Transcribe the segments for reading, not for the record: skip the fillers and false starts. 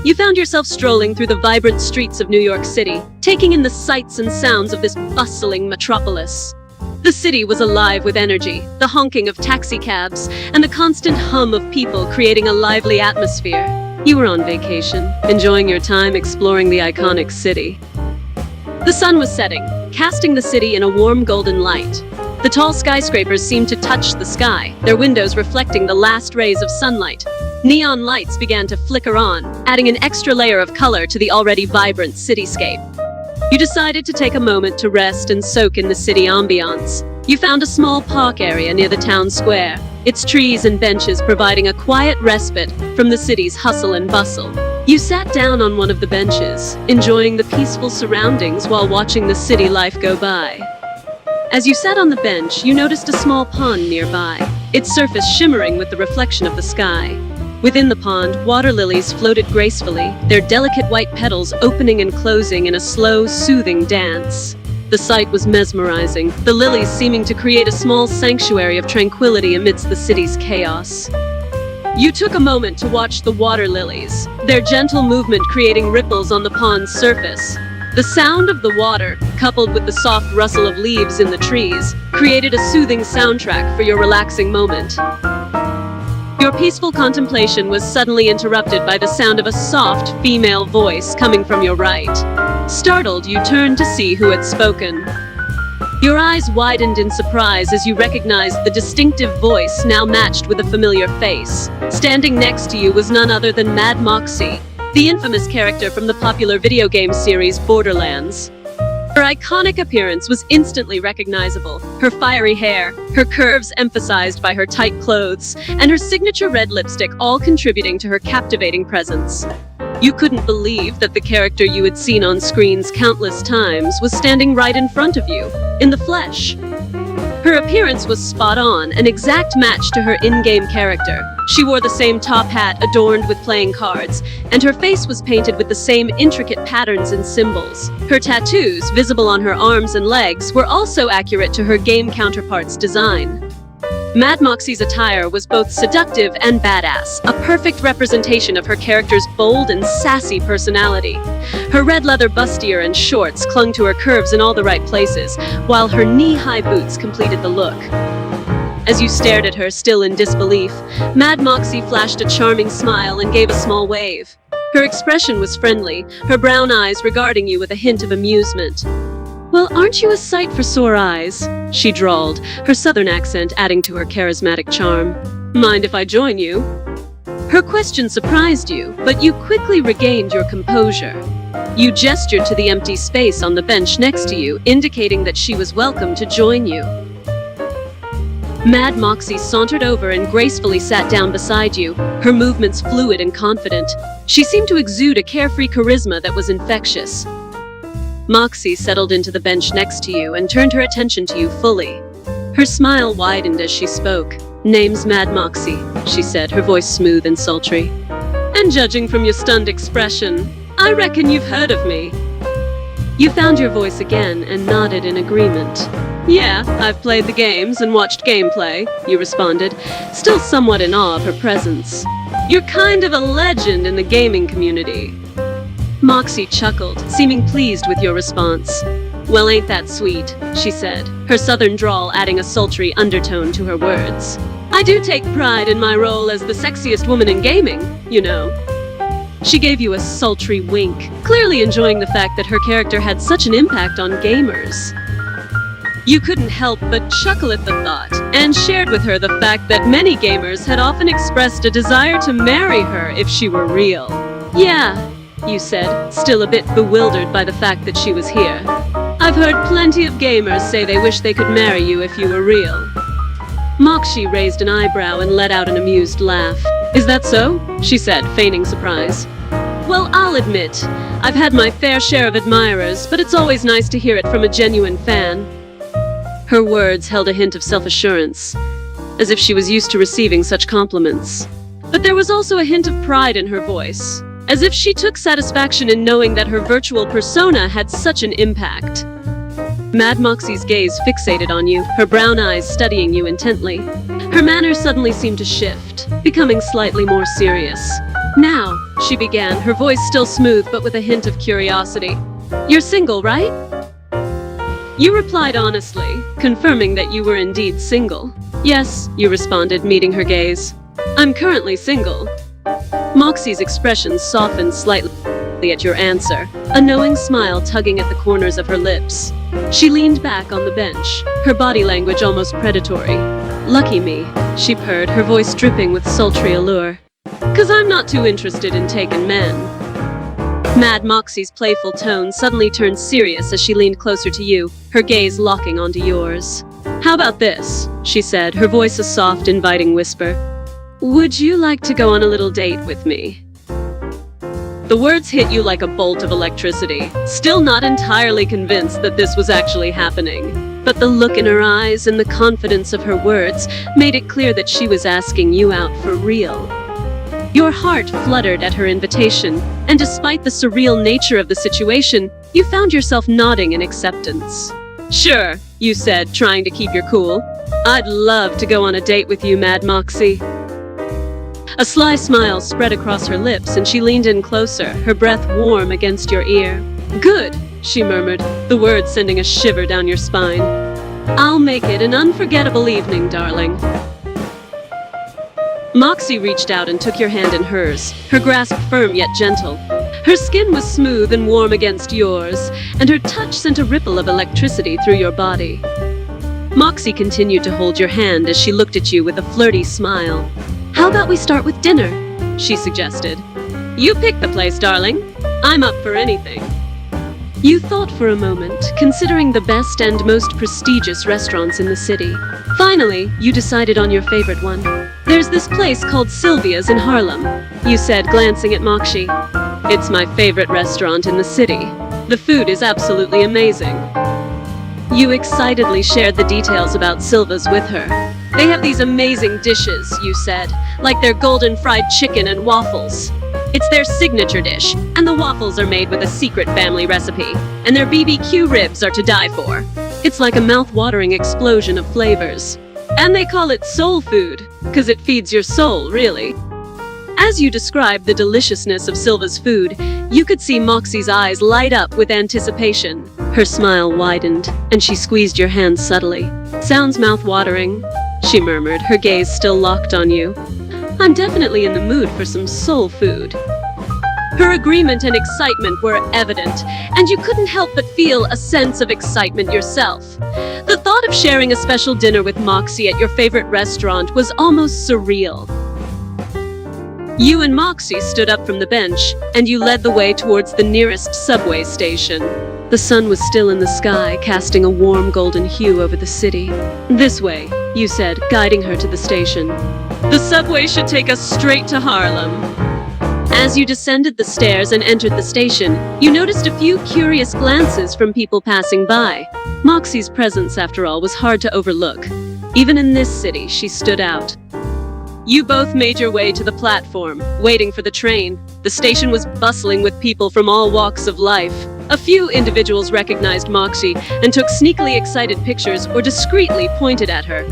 You found yourself strolling through the vibrant streets of New York City, taking in the sights and sounds of this bustling metropolis. The city was alive with energy, the honking of taxicabs, and the constant hum of people creating a lively atmosphere. You were on vacation, enjoying your time exploring the iconic city. The sun was setting, casting the city in a warm golden light. The tall skyscrapers seemed to touch the sky, their windows reflecting the last rays of sunlight. Neon lights began to flicker on, adding an extra layer of color to the already vibrant cityscape. You decided to take a moment to rest and soak in the city ambiance. You found a small park area near the town square, its trees and benches providing a quiet respite from the city's hustle and bustle. You sat down on one of the benches, enjoying the peaceful surroundings while watching the city life go by. As you sat on the bench, you noticed a small pond nearby, its surface shimmering with the reflection of the sky. Within the pond, water lilies floated gracefully, their delicate white petals opening and closing in a slow, soothing dance. The sight was mesmerizing, the lilies seeming to create a small sanctuary of tranquility amidst the city's chaos. You took a moment to watch the water lilies, their gentle movement creating ripples on the pond's surface. The sound of the water, coupled with the soft rustle of leaves in the trees, created a soothing soundtrack for your relaxing moment. Your peaceful contemplation was suddenly interrupted by the sound of a soft, female voice coming from your right. Startled, you turned to see who had spoken. Your eyes widened in surprise as you recognized the distinctive voice now matched with a familiar face. Standing next to you was none other than Mad Moxxi, the infamous character from the popular video game series Borderlands. Her iconic appearance was instantly recognizable. Her fiery hair, her curves emphasized by her tight clothes, and her signature red lipstick all contributing to her captivating presence. You couldn't believe that the character you had seen on screens countless times was standing right in front of you, in the flesh. Her appearance was spot on, an exact match to her in-game character. She wore the same top hat adorned with playing cards, and her face was painted with the same intricate patterns and symbols. Her tattoos, visible on her arms and legs, were also accurate to her game counterpart's design. Mad Moxxi's attire was both seductive and badass, a perfect representation of her character's bold and sassy personality. Her red leather bustier and shorts clung to her curves in all the right places, while her knee-high boots completed the look. As you stared at her, still in disbelief, Mad Moxxi flashed a charming smile and gave a small wave. Her expression was friendly, her brown eyes regarding you with a hint of amusement. "Well, aren't you a sight for sore eyes?" she drawled, her southern accent adding to her charismatic charm. "Mind if I join you?" Her question surprised you, but you quickly regained your composure. You gestured to the empty space on the bench next to you, indicating that she was welcome to join you. Mad Moxxi sauntered over and gracefully sat down beside you, her movements fluid and confident. She seemed to exude a carefree charisma that was infectious. Moxxi settled into the bench next to you and turned her attention to you fully. Her smile widened as she spoke. "Name's Mad Moxxi," she said, her voice smooth and sultry. "And judging from your stunned expression, I reckon you've heard of me." You found your voice again and nodded in agreement. "Yeah, I've played the games and watched gameplay," you responded, still somewhat in awe of her presence. "You're kind of a legend in the gaming community." Moxxi chuckled, seeming pleased with your response. "Well, ain't that sweet," she said, her southern drawl adding a sultry undertone to her words. "I do take pride in my role as the sexiest woman in gaming, you know." She gave you a sultry wink, clearly enjoying the fact that her character had such an impact on gamers. You couldn't help but chuckle at the thought, and shared with her the fact that many gamers had often expressed a desire to marry her if she were real. "Yeah," you said, still a bit bewildered by the fact that she was here. "I've heard plenty of gamers say they wish they could marry you if you were real." Moxxi raised an eyebrow and let out an amused laugh. "Is that so?" she said, feigning surprise. "Well, I'll admit, I've had my fair share of admirers, but it's always nice to hear it from a genuine fan." Her words held a hint of self-assurance, as if she was used to receiving such compliments. But there was also a hint of pride in her voice, as if she took satisfaction in knowing that her virtual persona had such an impact. Mad Moxxi's gaze fixated on you, her brown eyes studying you intently. Her manner suddenly seemed to shift, becoming slightly more serious. "Now, she began, her voice still smooth but with a hint of curiosity. "You're single, right?" You replied honestly, confirming that you were indeed single. "Yes," you responded, meeting her gaze. "I'm currently single." Moxxi's expression softened slightly at your answer, a knowing smile tugging at the corners of her lips. She leaned back on the bench, her body language almost predatory. "Lucky me," she purred, her voice dripping with sultry allure. "'Cause I'm not too interested in taking men." Mad Moxxi's playful tone suddenly turned serious as she leaned closer to you, her gaze locking onto yours. "How about this?" she said, her voice a soft, inviting whisper. "Would you like to go on a little date with me?" The words hit you like a bolt of electricity, still not entirely convinced that this was actually happening. But the look in her eyes and the confidence of her words made it clear that she was asking you out for real. Your heart fluttered at her invitation, and despite the surreal nature of the situation, you found yourself nodding in acceptance. "Sure," you said, trying to keep your cool. "I'd love to go on a date with you, Mad Moxxi." A sly smile spread across her lips, and she leaned in closer, her breath warm against your ear. "Good," she murmured, the words sending a shiver down your spine. "I'll make it an unforgettable evening, darling." Moxxi reached out and took your hand in hers, her grasp firm yet gentle. Her skin was smooth and warm against yours, and her touch sent a ripple of electricity through your body. Moxxi continued to hold your hand as she looked at you with a flirty smile. "How about we start with dinner?" she suggested. "You pick the place, darling. I'm up for anything." You thought for a moment, considering the best and most prestigious restaurants in the city. Finally, you decided on your favorite one. "There's this place called Sylvia's in Harlem," you said, glancing at Moxxi. "It's my favorite restaurant in the city. The food is absolutely amazing." You excitedly shared the details about Sylva's with her. "They have these amazing dishes," you said, "like their golden fried chicken and waffles. It's their signature dish, and the waffles are made with a secret family recipe, and their BBQ ribs are to die for. It's like a mouth-watering explosion of flavors. And they call it soul food, 'cause it feeds your soul, really." As you described the deliciousness of Sylva's food, you could see Moxxi's eyes light up with anticipation. Her smile widened, and she squeezed your hand subtly. "Sounds mouth-watering," she murmured, her gaze still locked on you. "I'm definitely in the mood for some soul food." Her agreement and excitement were evident, and you couldn't help but feel a sense of excitement yourself. The thought of sharing a special dinner with Moxxi at your favorite restaurant was almost surreal. You and Moxxi stood up from the bench, and you led the way towards the nearest subway station. The sun was still in the sky, casting a warm golden hue over the city. "This way," you said, guiding her to the station. "The subway should take us straight to Harlem." As you descended the stairs and entered the station, you noticed a few curious glances from people passing by. Moxxi's presence, after all, was hard to overlook. Even in this city, she stood out. You both made your way to the platform, waiting for the train. The station was bustling with people from all walks of life. A few individuals recognized Moxxi and took sneakily excited pictures or discreetly pointed at her.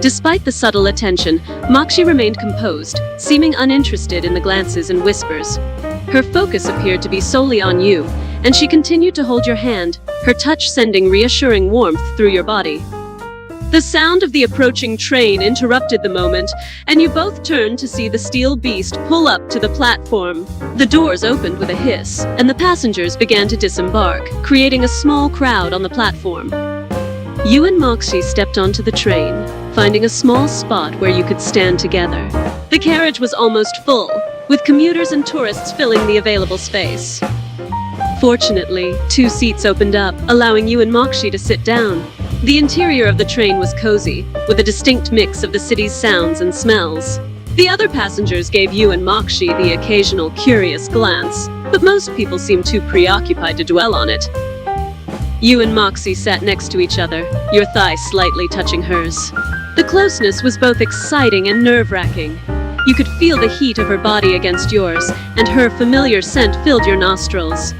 Despite the subtle attention, Moxxi remained composed, seeming uninterested in the glances and whispers. Her focus appeared to be solely on you, and she continued to hold your hand, her touch sending reassuring warmth through your body. The sound of the approaching train interrupted the moment, and you both turned to see the steel beast pull up to the platform. The doors opened with a hiss, and the passengers began to disembark, creating a small crowd on the platform. You and Moxxi stepped onto the train, finding a small spot where you could stand together. The carriage was almost full, with commuters and tourists filling the available space. Fortunately, 2 seats opened up, allowing you and Moxxi to sit down. The interior of the train was cozy, with a distinct mix of the city's sounds and smells. The other passengers gave you and Moxxi the occasional curious glance, but most people seemed too preoccupied to dwell on it. You and Moxxi sat next to each other, your thigh slightly touching hers. The closeness was both exciting and nerve-wracking. You could feel the heat of her body against yours, and her familiar scent filled your nostrils.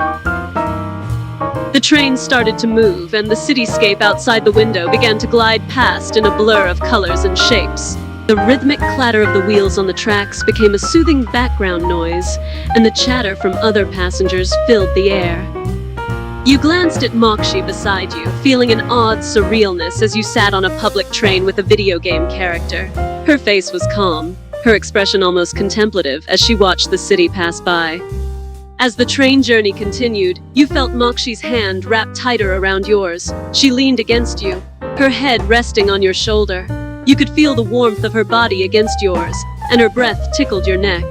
The train started to move, and the cityscape outside the window began to glide past in a blur of colors and shapes. The rhythmic clatter of the wheels on the tracks became a soothing background noise, and the chatter from other passengers filled the air. You glanced at Moxxi beside you, feeling an odd surrealness as you sat on a public train with a video game character. Her face was calm, her expression almost contemplative as she watched the city pass by. As the train journey continued, you felt Moxxi's hand wrapped tighter around yours. She leaned against you, her head resting on your shoulder. You could feel the warmth of her body against yours, and her breath tickled your neck.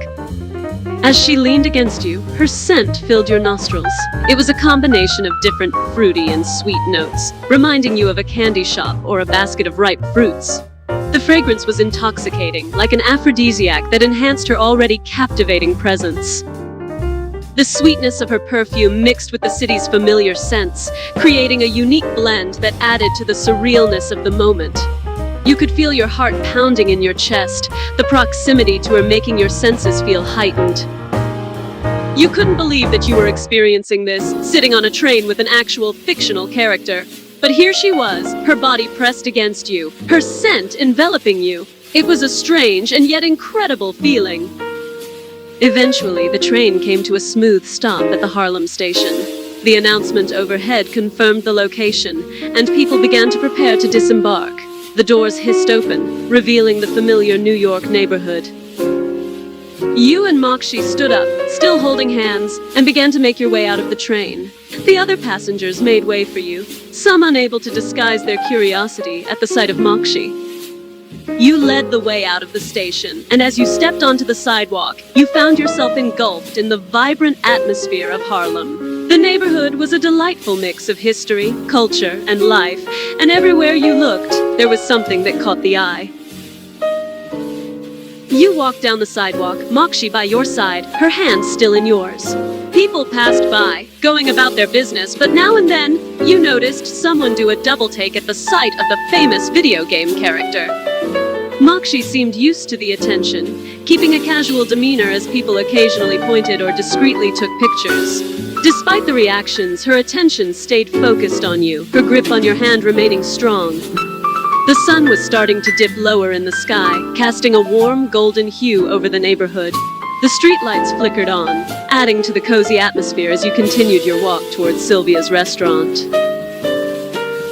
As she leaned against you, her scent filled your nostrils. It was a combination of different fruity and sweet notes, reminding you of a candy shop or a basket of ripe fruits. The fragrance was intoxicating, like an aphrodisiac that enhanced her already captivating presence. The sweetness of her perfume mixed with the city's familiar scents, creating a unique blend that added to the surrealness of the moment. You could feel your heart pounding in your chest, the proximity to her making your senses feel heightened. You couldn't believe that you were experiencing this, sitting on a train with an actual fictional character. But here she was, her body pressed against you, her scent enveloping you. It was a strange and yet incredible feeling. Eventually, the train came to a smooth stop at the Harlem station. The announcement overhead confirmed the location, and people began to prepare to disembark. The doors hissed open, revealing the familiar New York neighborhood. You and Moxxi stood up, still holding hands, and began to make your way out of the train. The other passengers made way for you, some unable to disguise their curiosity at the sight of Moxxi. You led the way out of the station, and as you stepped onto the sidewalk, you found yourself engulfed in the vibrant atmosphere of Harlem. The neighborhood was a delightful mix of history, culture, and life, and everywhere you looked, there was something that caught the eye. You walked down the sidewalk, Moxxi by your side, her hand still in yours. People passed by, going about their business, but now and then, you noticed someone do a double take at the sight of the famous video game character. Moxxi seemed used to the attention, keeping a casual demeanor as people occasionally pointed or discreetly took pictures. Despite the reactions, her attention stayed focused on you, her grip on your hand remaining strong. The sun was starting to dip lower in the sky, casting a warm golden hue over the neighborhood. The streetlights flickered on, adding to the cozy atmosphere as you continued your walk towards Sylvia's restaurant.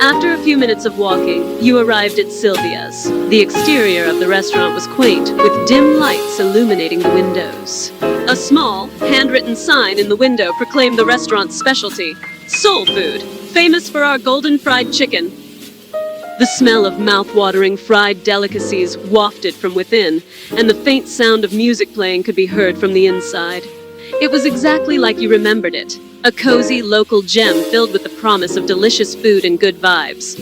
After a few minutes of walking, you arrived at Sylvia's. The exterior of the restaurant was quaint, with dim lights illuminating the windows. A small, handwritten sign in the window proclaimed the restaurant's specialty, soul food, famous for our golden fried chicken. The smell of mouth-watering fried delicacies wafted from within, and the faint sound of music playing could be heard from the inside. It was exactly like you remembered it, a cozy local gem filled with the promise of delicious food and good vibes.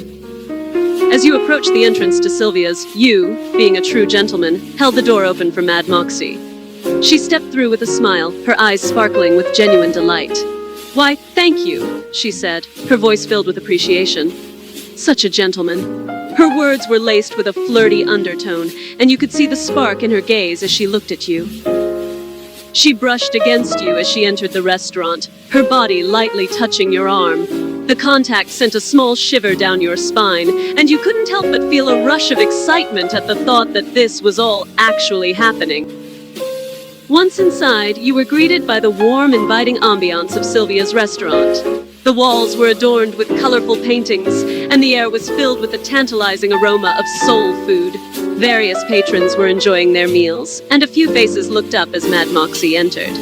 As you approached the entrance to Sylvia's, you, being a true gentleman, held the door open for Mad Moxxi. She stepped through with a smile, her eyes sparkling with genuine delight. "Why, thank you," she said, her voice filled with appreciation. Such a gentleman. Her words were laced with a flirty undertone, and you could see the spark in her gaze as she looked at you. She brushed against you as she entered the restaurant, her body lightly touching your arm. The contact sent a small shiver down your spine, and you couldn't help but feel a rush of excitement at the thought that this was all actually happening. Once inside, you were greeted by the warm, inviting ambiance of Sylvia's restaurant. The walls were adorned with colorful paintings, and the air was filled with the tantalizing aroma of soul food. Various patrons were enjoying their meals, and a few faces looked up as Mad Moxxi entered.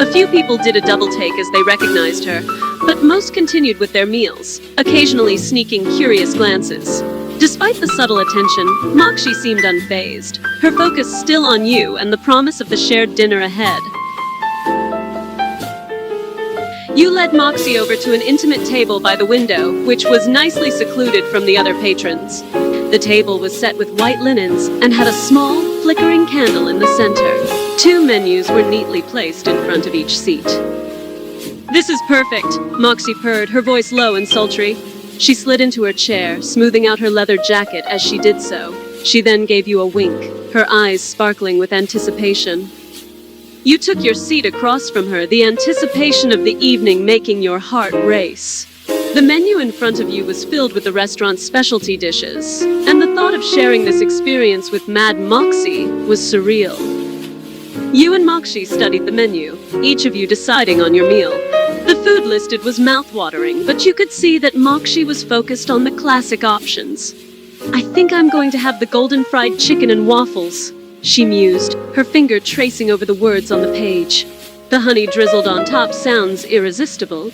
A few people did a double take as they recognized her, but most continued with their meals, occasionally sneaking curious glances. Despite the subtle attention, Moxxi seemed unfazed, her focus still on you and the promise of the shared dinner ahead. You led Moxxi over to an intimate table by the window, which was nicely secluded from the other patrons. The table was set with white linens and had a small, flickering candle in the center. 2 menus were neatly placed in front of each seat. "This is perfect," Moxxi purred, her voice low and sultry. She slid into her chair, smoothing out her leather jacket as she did so. She then gave you a wink, her eyes sparkling with anticipation. You took your seat across from her, the anticipation of the evening making your heart race. The menu in front of you was filled with the restaurant's specialty dishes, and the thought of sharing this experience with Mad Moxxi was surreal. You and Moxxi studied the menu, each of you deciding on your meal. The food listed was mouth-watering, but you could see that Moxxi was focused on the classic options. "I think I'm going to have the golden fried chicken and waffles," she mused, her finger tracing over the words on the page. "The honey drizzled on top sounds irresistible."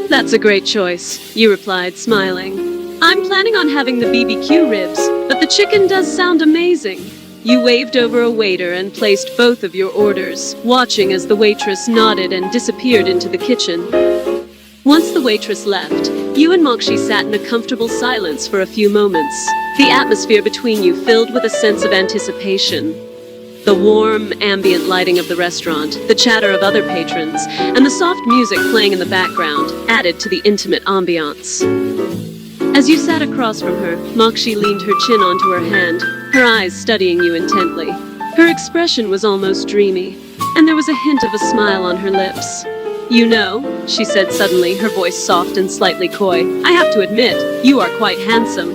"That's a great choice," you replied, smiling. "I'm planning on having the BBQ ribs, but the chicken does sound amazing." You waved over a waiter and placed both of your orders, watching as the waitress nodded and disappeared into the kitchen. Once the waitress left, you and Moxxi sat in a comfortable silence for a few moments, the atmosphere between you filled with a sense of anticipation. The warm, ambient lighting of the restaurant, the chatter of other patrons, and the soft music playing in the background added to the intimate ambiance. As you sat across from her, Moxxi leaned her chin onto her hand, her eyes studying you intently. Her expression was almost dreamy, and there was a hint of a smile on her lips. "You know," she said suddenly, her voice soft and slightly coy, "I have to admit, you are quite handsome."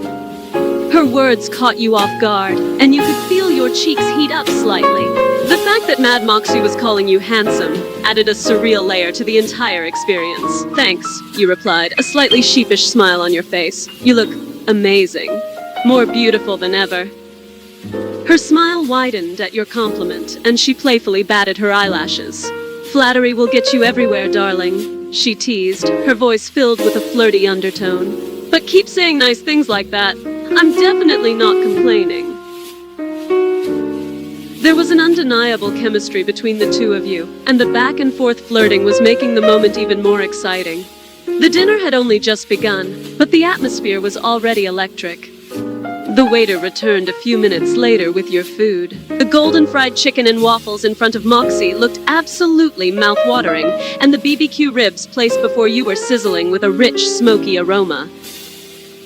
Her words caught you off guard, and you could feel your cheeks heat up slightly. The fact that Mad Moxxi was calling you handsome added a surreal layer to the entire experience. "Thanks," you replied, a slightly sheepish smile on your face. "You look amazing. More beautiful than ever." Her smile widened at your compliment, and she playfully batted her eyelashes. "Flattery will get you everywhere, darling," she teased, her voice filled with a flirty undertone. "But keep saying nice things like that. I'm definitely not complaining." There was an undeniable chemistry between the two of you, and the back-and-forth flirting was making the moment even more exciting. The dinner had only just begun, but the atmosphere was already electric. The waiter returned a few minutes later with your food. The golden fried chicken and waffles in front of Moxxi looked absolutely mouth-watering, and the BBQ ribs placed before you were sizzling with a rich, smoky aroma.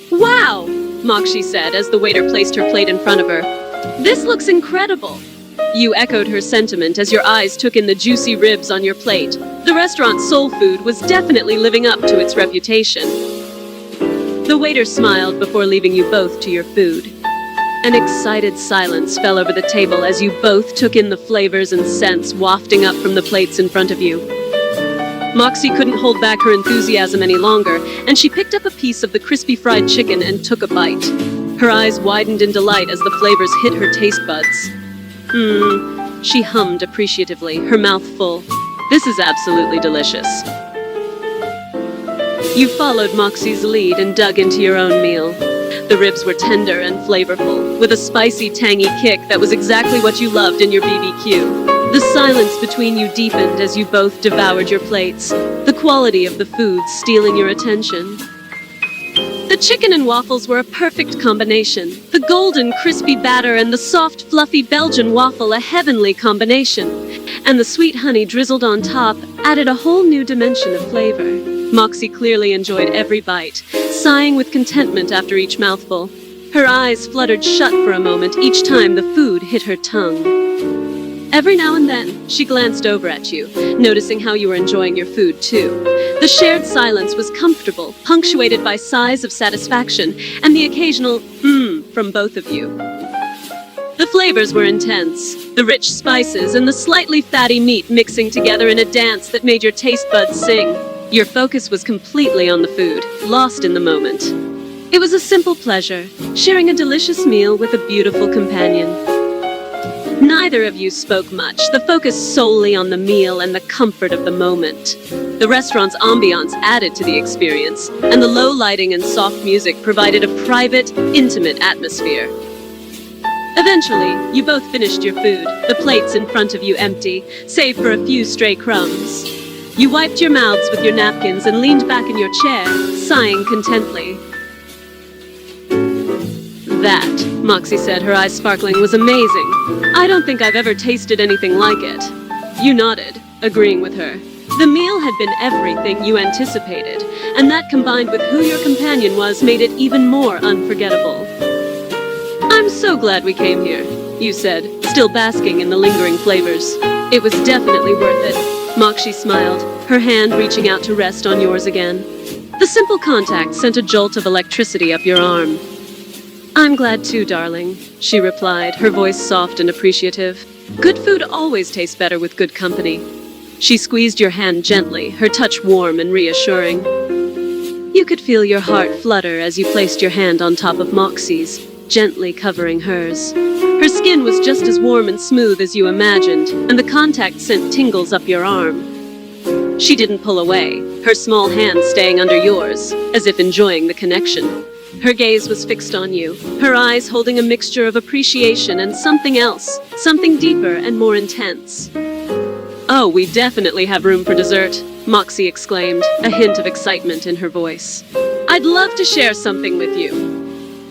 "Wow!" Moxxi said as the waiter placed her plate in front of her. "This looks incredible." You echoed her sentiment as your eyes took in the juicy ribs on your plate. The restaurant's soul food was definitely living up to its reputation. The waiter smiled before leaving you both to your food. An excited silence fell over the table as you both took in the flavors and scents wafting up from the plates in front of you. Moxxi couldn't hold back her enthusiasm any longer, and she picked up a piece of the crispy fried chicken and took a bite. Her eyes widened in delight as the flavors hit her taste buds. She hummed appreciatively, her mouth full. "This is absolutely delicious." You followed Moxxi's lead and dug into your own meal. The ribs were tender and flavorful, with a spicy, tangy kick that was exactly what you loved in your BBQ. The silence between you deepened as you both devoured your plates, the quality of the food stealing your attention. The chicken and waffles were a perfect combination. The golden, crispy batter and the soft, fluffy Belgian waffle a heavenly combination. And the sweet honey drizzled on top added a whole new dimension of flavor. Moxxi clearly enjoyed every bite, sighing with contentment after each mouthful. Her eyes fluttered shut for a moment each time the food hit her tongue. Every now and then, she glanced over at you, noticing how you were enjoying your food too. The shared silence was comfortable, punctuated by sighs of satisfaction and the occasional from both of you. The flavors were intense, the rich spices and the slightly fatty meat mixing together in a dance that made your taste buds sing. Your focus was completely on the food, lost in the moment. It was a simple pleasure, sharing a delicious meal with a beautiful companion. Neither of you spoke much, the focus solely on the meal and the comfort of the moment. The restaurant's ambiance added to the experience, and the low lighting and soft music provided a private, intimate atmosphere. Eventually, you both finished your food, the plates in front of you empty, save for a few stray crumbs. You wiped your mouths with your napkins and leaned back in your chair, sighing contently. "That," Moxxi said, her eyes sparkling, "was amazing. I don't think I've ever tasted anything like it." You nodded, agreeing with her. The meal had been everything you anticipated, and that combined with who your companion was made it even more unforgettable. "I'm so glad we came here," you said, still basking in the lingering flavors. "It was definitely worth it." Moxxi smiled, her hand reaching out to rest on yours again. The simple contact sent a jolt of electricity up your arm. I'm glad too, darling, she replied, her voice soft and appreciative. Good food always tastes better with good company. She squeezed your hand gently, her touch warm and reassuring. You could feel your heart flutter as you placed your hand on top of Moxxi's, gently covering hers. Her skin was just as warm and smooth as you imagined, and the contact sent tingles up your arm. She didn't pull away, her small hand staying under yours, as if enjoying the connection. Her gaze was fixed on you, her eyes holding a mixture of appreciation and something else, something deeper and more intense. Oh, we definitely have room for dessert, Moxxi exclaimed, a hint of excitement in her voice. I'd love to share something with you.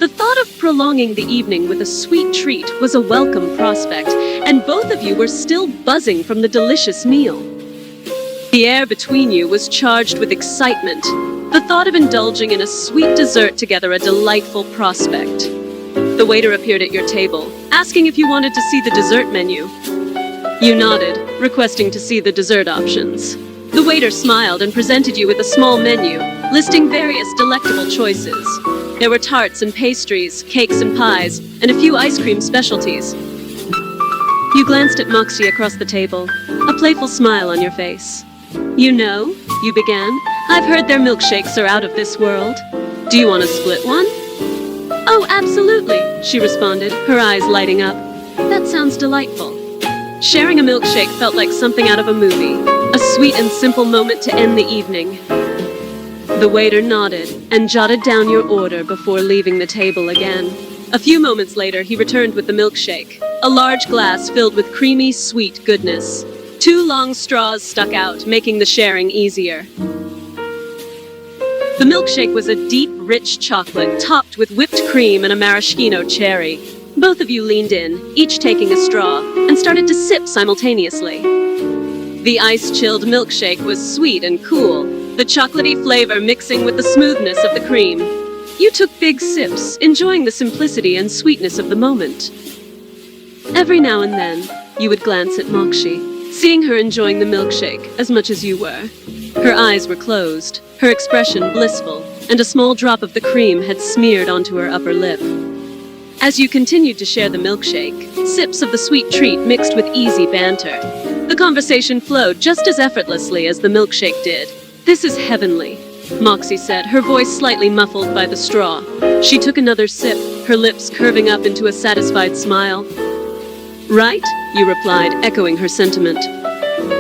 The thought of prolonging the evening with a sweet treat was a welcome prospect, and both of you were still buzzing from the delicious meal. The air between you was charged with excitement, the thought of indulging in a sweet dessert together a delightful prospect. The waiter appeared at your table, asking if you wanted to see the dessert menu. You nodded, requesting to see the dessert options. The waiter smiled and presented you with a small menu, listing various delectable choices. There were tarts and pastries, cakes and pies, and a few ice cream specialties. You glanced at Moxxi across the table, a playful smile on your face. You know, you began, I've heard their milkshakes are out of this world. Do you want to split one? Oh, absolutely, she responded, her eyes lighting up. That sounds delightful. Sharing a milkshake felt like something out of a movie, a sweet and simple moment to end the evening. The waiter nodded and jotted down your order before leaving the table again. A few moments later, he returned with the milkshake, a large glass filled with creamy, sweet goodness. 2 long straws stuck out, making the sharing easier. The milkshake was a deep, rich chocolate, topped with whipped cream and a maraschino cherry. Both of you leaned in, each taking a straw, and started to sip simultaneously. The ice-chilled milkshake was sweet and cool, the chocolatey flavor mixing with the smoothness of the cream. You took big sips, enjoying the simplicity and sweetness of the moment. Every now and then, you would glance at Moxxi, seeing her enjoying the milkshake as much as you were. Her eyes were closed, her expression blissful, and a small drop of the cream had smeared onto her upper lip. As you continued to share the milkshake, sips of the sweet treat mixed with easy banter. The conversation flowed just as effortlessly as the milkshake did. This is heavenly, Moxxi said, her voice slightly muffled by the straw. She took another sip, her lips curving up into a satisfied smile. Right, you replied, echoing her sentiment.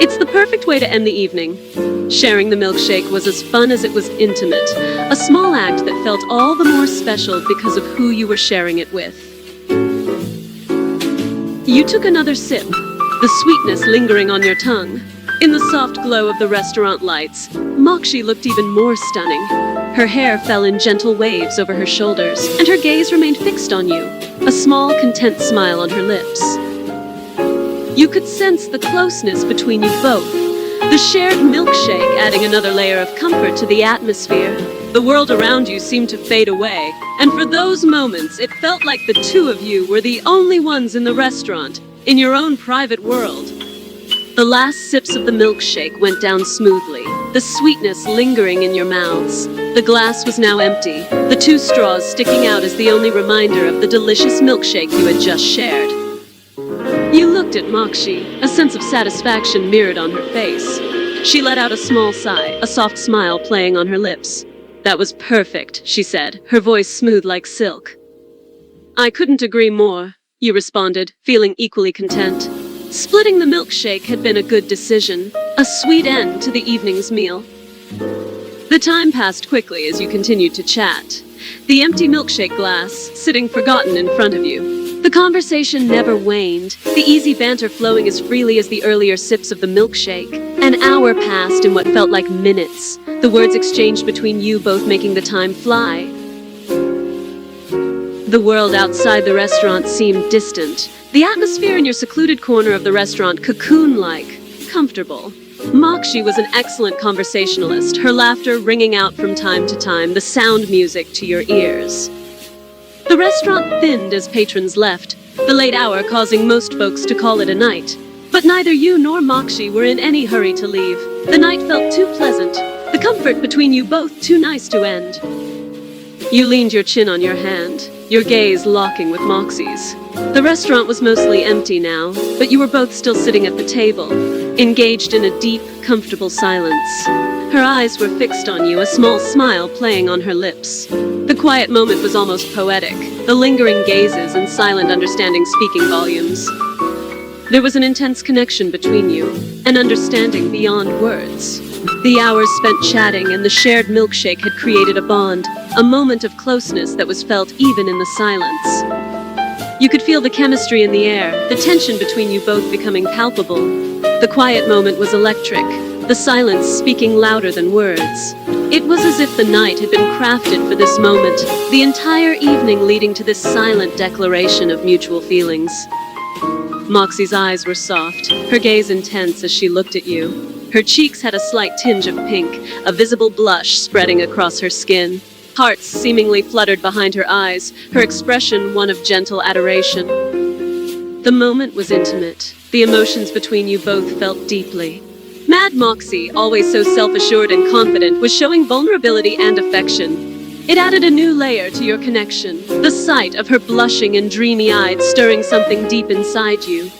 It's the perfect way to end the evening. Sharing the milkshake was as fun as it was intimate, a small act that felt all the more special because of who you were sharing it with. You took another sip, the sweetness lingering on your tongue. In the soft glow of the restaurant lights, Moxxi looked even more stunning. Her hair fell in gentle waves over her shoulders, and her gaze remained fixed on you, a small, content smile on her lips. You could sense the closeness between you both, the shared milkshake adding another layer of comfort to the atmosphere. The world around you seemed to fade away, and for those moments, it felt like the two of you were the only ones in the restaurant, in your own private world. The last sips of the milkshake went down smoothly, the sweetness lingering in your mouths. The glass was now empty, the 2 straws sticking out as the only reminder of the delicious milkshake you had just shared. You looked at Moxxi, a sense of satisfaction mirrored on her face. She let out a small sigh, a soft smile playing on her lips. That was perfect, she said, her voice smooth like silk. I couldn't agree more, you responded, feeling equally content. Splitting the milkshake had been a good decision, a sweet end to the evening's meal. The time passed quickly as you continued to chat, the empty milkshake glass sitting forgotten in front of you. The conversation never waned, the easy banter flowing as freely as the earlier sips of the milkshake. An hour passed in what felt like minutes, the words exchanged between you both making the time fly. The world outside the restaurant seemed distant, the atmosphere in your secluded corner of the restaurant cocoon-like, comfortable. Moxxi was an excellent conversationalist, her laughter ringing out from time to time, the sound music to your ears. The restaurant thinned as patrons left, the late hour causing most folks to call it a night. But neither you nor Moxxi were in any hurry to leave. The night felt too pleasant, the comfort between you both too nice to end. You leaned your chin on your hand, your gaze locking with Moxxi's. The restaurant was mostly empty now, but you were both still sitting at the table, engaged in a deep, comfortable silence. Her eyes were fixed on you, a small smile playing on her lips. The quiet moment was almost poetic, the lingering gazes and silent understanding speaking volumes. There was an intense connection between you, an understanding beyond words. The hours spent chatting and the shared milkshake had created a bond, a moment of closeness that was felt even in the silence. You could feel the chemistry in the air, the tension between you both becoming palpable. The quiet moment was electric, the silence speaking louder than words. It was as if the night had been crafted for this moment, the entire evening leading to this silent declaration of mutual feelings. Moxxi's eyes were soft, her gaze intense as she looked at you. Her cheeks had a slight tinge of pink, a visible blush spreading across her skin. Hearts seemingly fluttered behind her eyes, her expression one of gentle adoration. The moment was intimate. The emotions between you both felt deeply. Mad Moxxi, always so self-assured and confident, was showing vulnerability and affection. It added a new layer to your connection, the sight of her blushing and dreamy-eyed, stirring something deep inside you.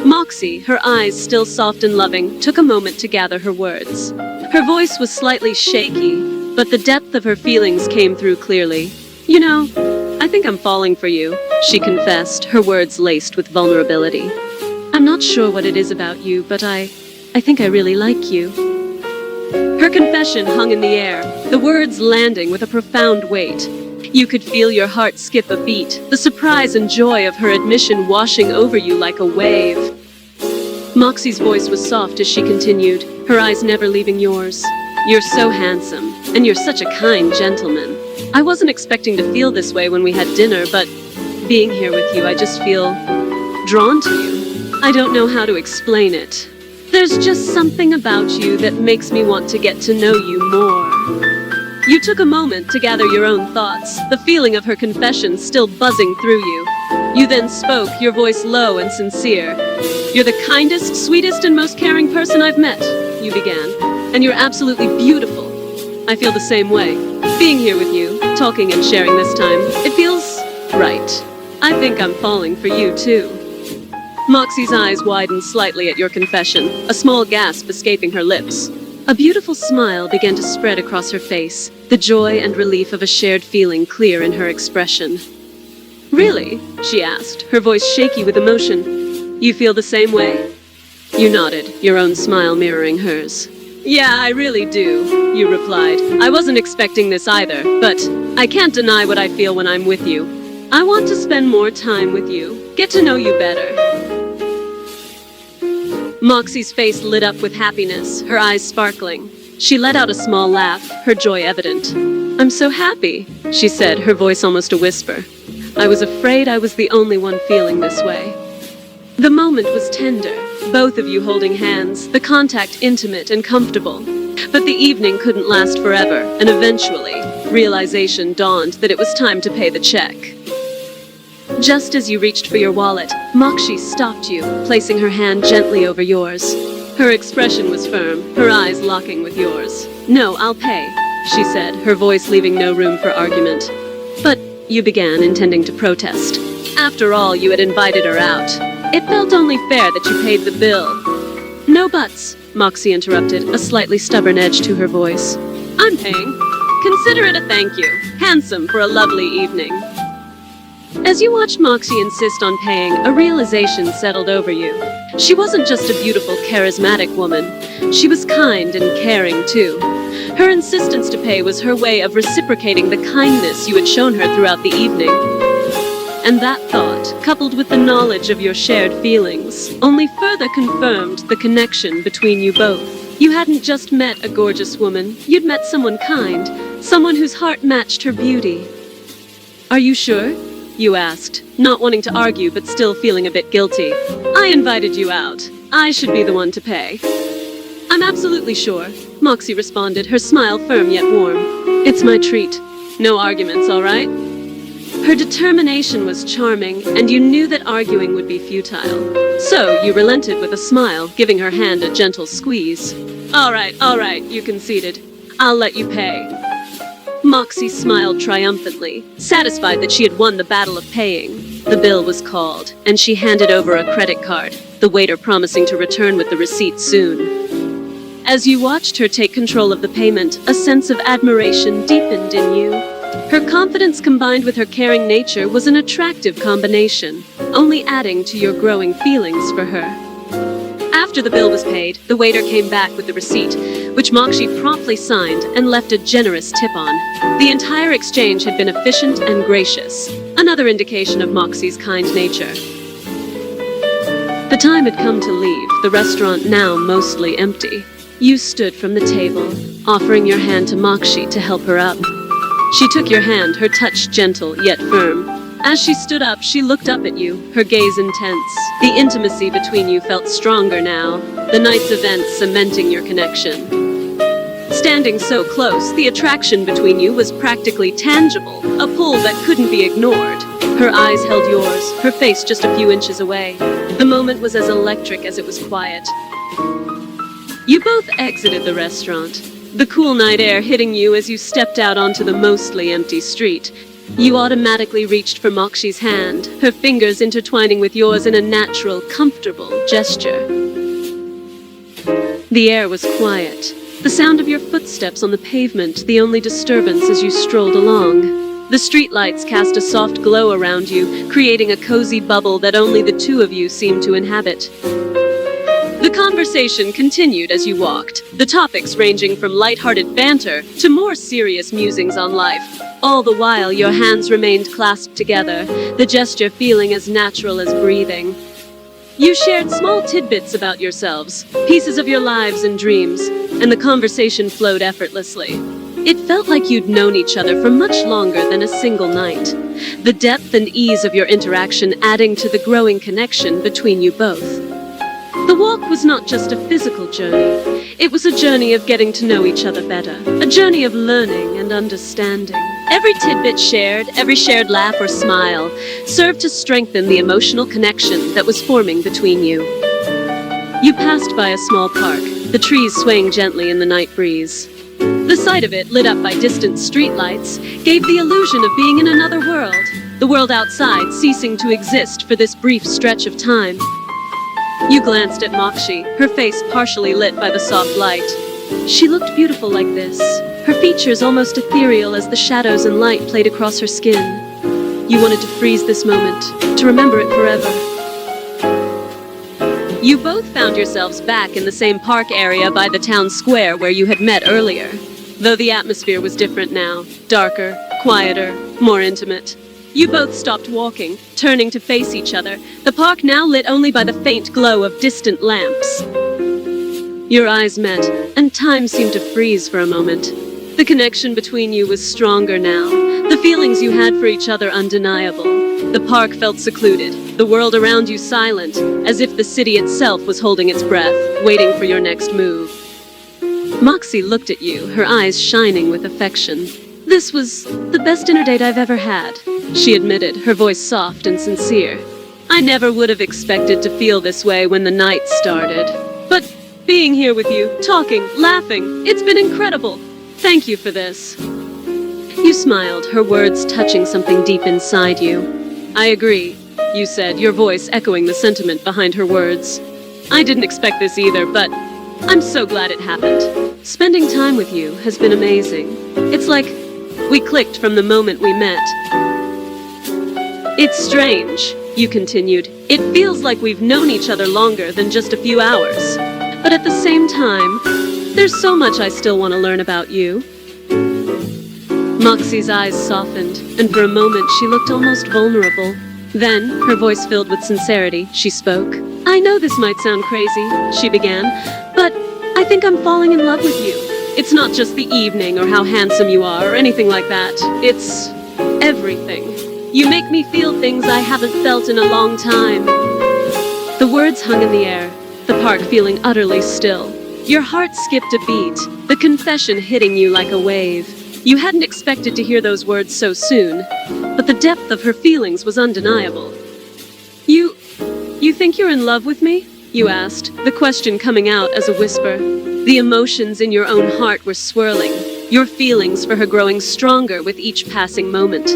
Moxxi, her eyes still soft and loving, took a moment to gather her words. Her voice was slightly shaky, but the depth of her feelings came through clearly. "You know, I think I'm falling for you," she confessed, her words laced with vulnerability. "I'm not sure what it is about you, but I think I really like you." Her confession hung in the air, the words landing with a profound weight. You could feel your heart skip a beat, the surprise and joy of her admission washing over you like a wave. Moxxi's voice was soft as she continued, her eyes never leaving yours. "You're so handsome, and you're such a kind gentleman. I wasn't expecting to feel this way when we had dinner, but being here with you, I just feel drawn to you. I don't know how to explain it. There's just something about you that makes me want to get to know you more." You took a moment to gather your own thoughts, the feeling of her confession still buzzing through you. You then spoke, your voice low and sincere. "You're the kindest, sweetest, and most caring person I've met," you began. "And you're absolutely beautiful. I feel the same way. Being here with you, talking and sharing this time, it feels right. I think I'm falling for you, too." Moxxi's eyes widened slightly at your confession, a small gasp escaping her lips. A beautiful smile began to spread across her face, the joy and relief of a shared feeling clear in her expression. "Really?" she asked, her voice shaky with emotion. "You feel the same way?" You nodded, your own smile mirroring hers. "Yeah, I really do," you replied. "I wasn't expecting this either, but I can't deny what I feel when I'm with you. I want to spend more time with you, get to know you better." Moxxi's face lit up with happiness, her eyes sparkling. She let out a small laugh, her joy evident. "I'm so happy," she said, her voice almost a whisper. "I was afraid I was the only one feeling this way." The moment was tender, both of you holding hands, the contact intimate and comfortable. But the evening couldn't last forever, and eventually, realization dawned that it was time to pay the check. Just as you reached for your wallet, Moxxi stopped you, placing her hand gently over yours. Her expression was firm, her eyes locking with yours. "No, I'll pay," she said, her voice leaving no room for argument. "But," you began, intending to protest. "After all, you had invited her out. It felt only fair that you paid the bill." "No buts," Moxxi interrupted, a slightly stubborn edge to her voice. "I'm paying. Consider it a thank you. Handsome for a lovely evening." As you watched Moxxi insist on paying, a realization settled over you. She wasn't just a beautiful, charismatic woman. She was kind and caring, too. Her insistence to pay was her way of reciprocating the kindness you had shown her throughout the evening. And that thought, coupled with the knowledge of your shared feelings, only further confirmed the connection between you both. You hadn't just met a gorgeous woman, you'd met someone kind, someone whose heart matched her beauty. "Are you sure?" you asked, not wanting to argue but still feeling a bit guilty. "I invited you out. I should be the one to pay." "I'm absolutely sure," Moxxi responded, her smile firm yet warm. "It's my treat. No arguments, all right?" Her determination was charming, and you knew that arguing would be futile. So you relented with a smile, giving her hand a gentle squeeze. All right, you conceded. I'll let you pay." Moxxi smiled triumphantly, satisfied that she had won the battle of paying. The bill was called, and she handed over a credit card, the waiter promising to return with the receipt soon. As you watched her take control of the payment, a sense of admiration deepened in you. Her confidence combined with her caring nature was an attractive combination, only adding to your growing feelings for her. After the bill was paid, the waiter came back with the receipt, which Moxxi promptly signed and left a generous tip on. The entire exchange had been efficient and gracious, another indication of Moxxi's kind nature. The time had come to leave, the restaurant now mostly empty. You stood from the table, offering your hand to Moxxi to help her up. She took your hand, her touch gentle yet firm. As she stood up, she looked up at you, her gaze intense. The intimacy between you felt stronger now, the night's events cementing your connection. Standing so close, the attraction between you was practically tangible, a pull that couldn't be ignored. Her eyes held yours, her face just a few inches away. The moment was as electric as it was quiet. You both exited the restaurant, the cool night air hitting you as you stepped out onto the mostly empty street. You automatically reached for Moxxi's hand, her fingers intertwining with yours in a natural, comfortable gesture. The air was quiet, the sound of your footsteps on the pavement the only disturbance as you strolled along. The streetlights cast a soft glow around you, creating a cozy bubble that only the two of you seemed to inhabit. The conversation continued as you walked, the topics ranging from lighthearted banter to more serious musings on life. All the while, your hands remained clasped together, the gesture feeling as natural as breathing. You shared small tidbits about yourselves, pieces of your lives and dreams, and the conversation flowed effortlessly. It felt like you'd known each other for much longer than a single night, the depth and ease of your interaction adding to the growing connection between you both. The walk was not just a physical journey. It was a journey of getting to know each other better, a journey of learning and understanding. Every tidbit shared, every shared laugh or smile, served to strengthen the emotional connection that was forming between you. You passed by a small park, the trees swaying gently in the night breeze. The sight of it, lit up by distant streetlights, gave the illusion of being in another world, the world outside ceasing to exist for this brief stretch of time. You glanced at Moxxi, her face partially lit by the soft light. She looked beautiful like this, her features almost ethereal as the shadows and light played across her skin. You wanted to freeze this moment, to remember it forever. You both found yourselves back in the same park area by the town square where you had met earlier, though the atmosphere was different now, darker, quieter, more intimate. You both stopped walking, turning to face each other, the park now lit only by the faint glow of distant lamps. Your eyes met, and time seemed to freeze for a moment. The connection between you was stronger now, the feelings you had for each other undeniable. The park felt secluded, the world around you silent, as if the city itself was holding its breath, waiting for your next move. Moxxi looked at you, her eyes shining with affection. "This was the best dinner date I've ever had," she admitted, her voice soft and sincere. "I never would have expected to feel this way when the night started. But being here with you, talking, laughing, it's been incredible. Thank you for this." You smiled, her words touching something deep inside you. "I agree," you said, your voice echoing the sentiment behind her words. "I didn't expect this either, but I'm so glad it happened. Spending time with you has been amazing. It's like we clicked from the moment we met." "It's strange," you continued. "It feels like we've known each other longer than just a few hours. But at the same time, there's so much I still want to learn about you." Moxxi's eyes softened, and for a moment she looked almost vulnerable. Then, her voice filled with sincerity, she spoke. "I know this might sound crazy," she began, "but I think I'm falling in love with you. It's not just the evening or how handsome you are or anything like that. It's everything. You make me feel things I haven't felt in a long time." The words hung in the air, the park feeling utterly still. Your heart skipped a beat, the confession hitting you like a wave. You hadn't expected to hear those words so soon, but the depth of her feelings was undeniable. You think you're in love with me?" you asked, the question coming out as a whisper. The emotions in your own heart were swirling. your feelings for her growing stronger with each passing moment.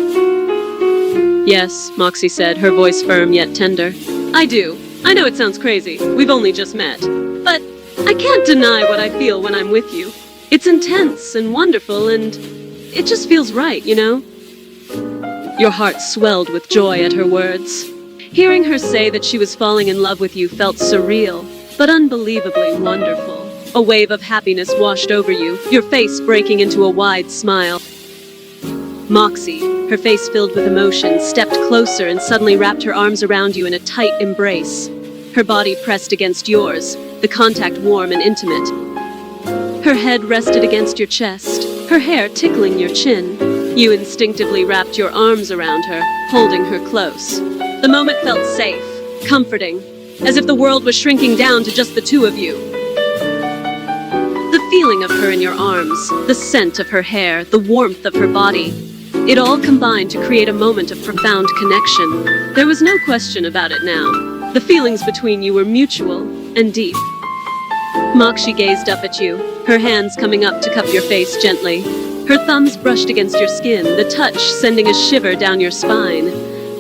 "Yes," Moxxi said, her voice firm yet tender. "I do. I know it sounds crazy. We've only just met. But I can't deny what I feel when I'm with you. It's intense and wonderful, and it just feels right, you know?" Your heart swelled with joy at her words. Hearing her say that she was falling in love with you felt surreal, but unbelievably wonderful. A wave of happiness washed over you, your face breaking into a wide smile. Moxxi, her face filled with emotion, stepped closer and suddenly wrapped her arms around you in a tight embrace. Her body pressed against yours, the contact warm and intimate. Her head rested against your chest, her hair tickling your chin. You instinctively wrapped your arms around her, holding her close. The moment felt safe, comforting, as if the world was shrinking down to just the two of you. The feeling of her in your arms, the scent of her hair, the warmth of her body, it all combined to create a moment of profound connection. There was no question about it now. The feelings between you were mutual and deep. Moxxi gazed up at you, her hands coming up to cup your face gently. Her thumbs brushed against your skin, the touch sending a shiver down your spine.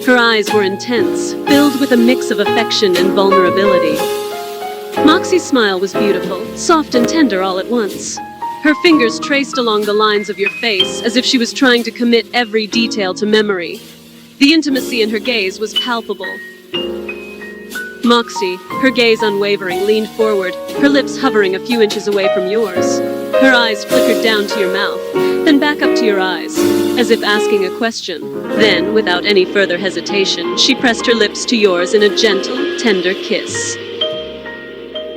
Her eyes were intense, filled with a mix of affection and vulnerability. Moxxi's smile was beautiful, soft and tender all at once. Her fingers traced along the lines of your face, as if she was trying to commit every detail to memory. The intimacy in her gaze was palpable. Moxxi, her gaze unwavering, leaned forward, her lips hovering a few inches away from yours. Her eyes flickered down to your mouth, then back up to your eyes, as if asking a question. Then, without any further hesitation, she pressed her lips to yours in a gentle, tender kiss.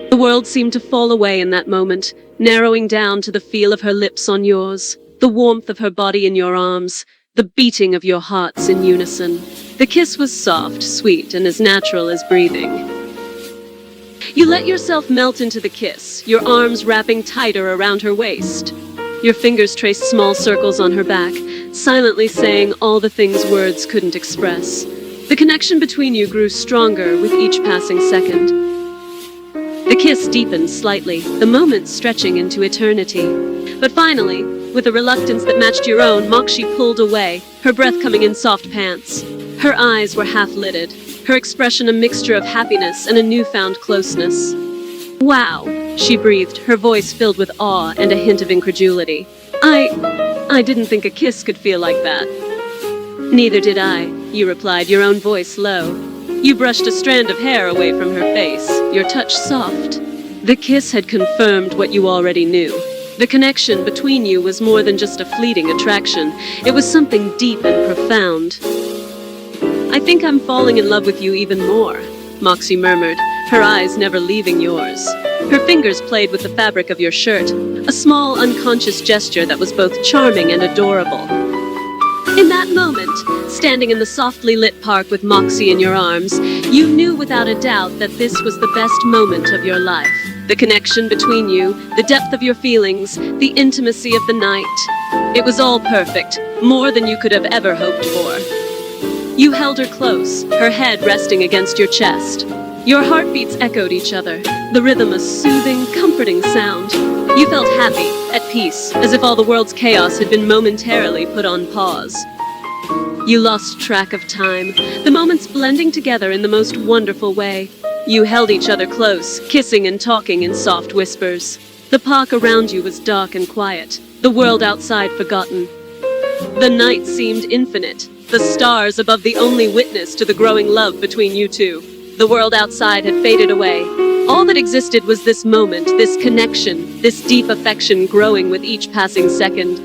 The world seemed to fall away in that moment, narrowing down to the feel of her lips on yours, the warmth of her body in your arms, the beating of your hearts in unison. The kiss was soft, sweet, and as natural as breathing. You let yourself melt into the kiss, your arms wrapping tighter around her waist. Your fingers traced small circles on her back, silently saying all the things words couldn't express. The connection between you grew stronger with each passing second. The kiss deepened slightly, the moment stretching into eternity. But finally, with a reluctance that matched your own, Moxxi pulled away, her breath coming in soft pants. Her eyes were half-lidded, her expression a mixture of happiness and a newfound closeness. "Wow," she breathed, her voice filled with awe and a hint of incredulity. I didn't think a kiss could feel like that." "Neither did I," you replied, your own voice low. You brushed a strand of hair away from her face, your touch soft. The kiss had confirmed what you already knew. The connection between you was more than just a fleeting attraction. It was something deep and profound. "I think I'm falling in love with you even more," Moxxi murmured, her eyes never leaving yours. Her fingers played with the fabric of your shirt, a small, unconscious gesture that was both charming and adorable. In that moment, standing in the softly lit park with Moxxi in your arms, you knew without a doubt that this was the best moment of your life. The connection between you, the depth of your feelings, the intimacy of the night. It was all perfect, more than you could have ever hoped for. You held her close, her head resting against your chest. Your heartbeats echoed each other, the rhythm a soothing, comforting sound. You felt happy, at peace, as if all the world's chaos had been momentarily put on pause. You lost track of time, the moments blending together in the most wonderful way. You held each other close, kissing and talking in soft whispers. The park around you was dark and quiet, the world outside forgotten. The night seemed infinite, the stars above the only witness to the growing love between you two. The world outside had faded away. All that existed was this moment, this connection, this deep affection growing with each passing second.